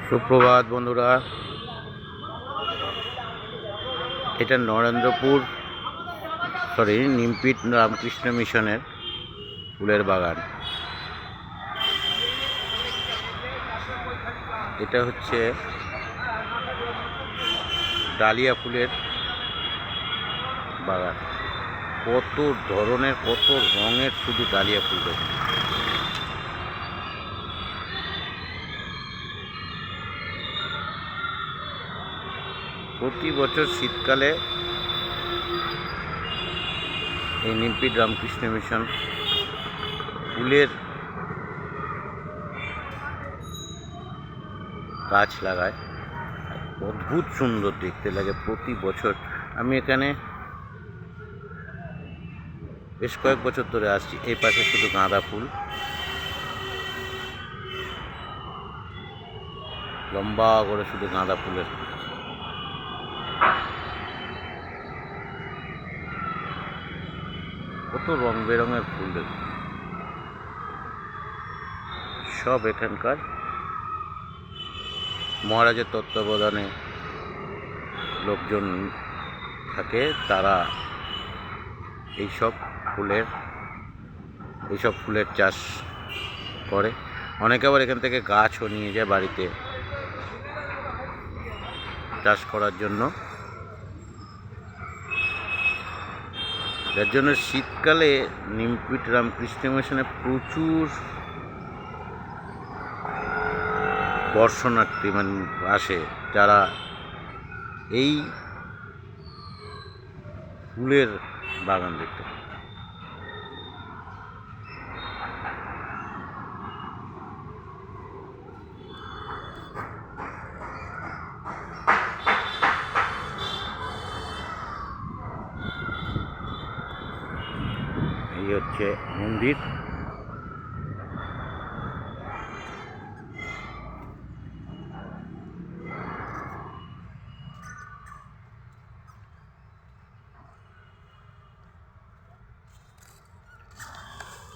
সুপ্রভাত বন্ধুরা, এটা নরেন্দ্রপুর নিমপিট রামকৃষ্ণ মিশনের ফুলের বাগান। এটা হচ্ছে ডালিয়া ফুলের বাগান। কত ধরনের কত রঙের শুধু ডালিয়া ফুল রয়েছে। প্রতি বছর শীতকালে এই নিমপিট রামকৃষ্ণ মিশন ফুলের গাছ লাগায়। অদ্ভুত সুন্দর দেখতে লাগে প্রতি বছর। আমি এখানে বেশ কয়েক বছর ধরে আসছি। এই পাশে শুধু গাঁদা ফুল, লম্বা করে শুধু গাঁদা ফুলের। কত রং বেরঙের ফুল সব এখানকার মহারাজের তত্ত্বাবধানে লোকজন থাকে, তারা এইসব ফুলের চাষ করে। অনেকে আবার এখান থেকে গাছও নিয়ে যায় বাড়িতে চাষ করার জন্য। যার জন্য শীতকালে নিমপিট রামকৃষ্ণ মিশনে প্রচুর দর্শনার্থী আসে, যারা এই ফুলের বাগান দেখতে। এই হচ্ছে মন্দির।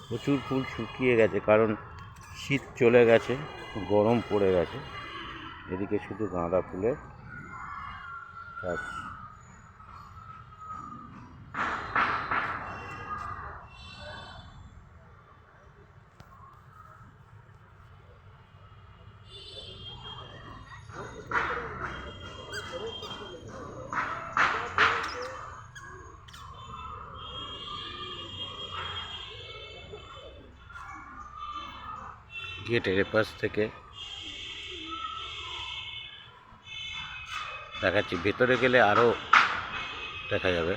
প্রচুর ফুল শুকিয়ে গেছে, কারণ শীত চলে গেছে, গরম পড়ে গেছে। এদিকে শুধু গাঁদা ফুলের চাষ। গেটের এপাশ থেকে দেখাচ্ছি, ভেতরে গেলে আরো দেখা যাবে।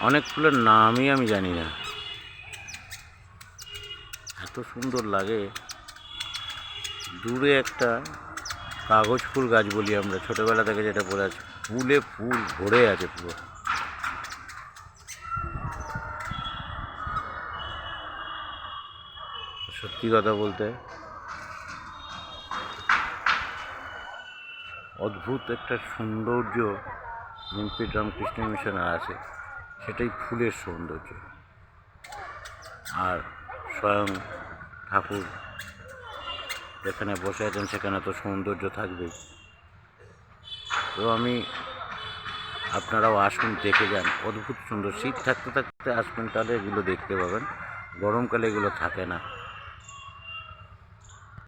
অনেক ফুলের নামই আমি জানি না, এত সুন্দর লাগে। দূরে একটা কাগজ ফুল গাছ বলি আমরা ছোটবেলা থেকে, যেটা পড়ে আছে, ফুলে ফুল ভরে আছে পুরো। সত্যি কথা বলতে অদ্ভুত একটা সৌন্দর্য নিমপিট রামকৃষ্ণ মিশনে আছে, সেটাই ফুলের সৌন্দর্য। আর স্বয়ং ঠাকুর যেখানে বসে আছেন সেখানে তো সৌন্দর্য থাকবেই। তো আপনারাও আসুন, দেখে যান, অদ্ভুত সুন্দর। শীত থাকতে থাকতে আসবেন, তাহলে এগুলো দেখতে পাবেন। গরমকালে এগুলো থাকে না।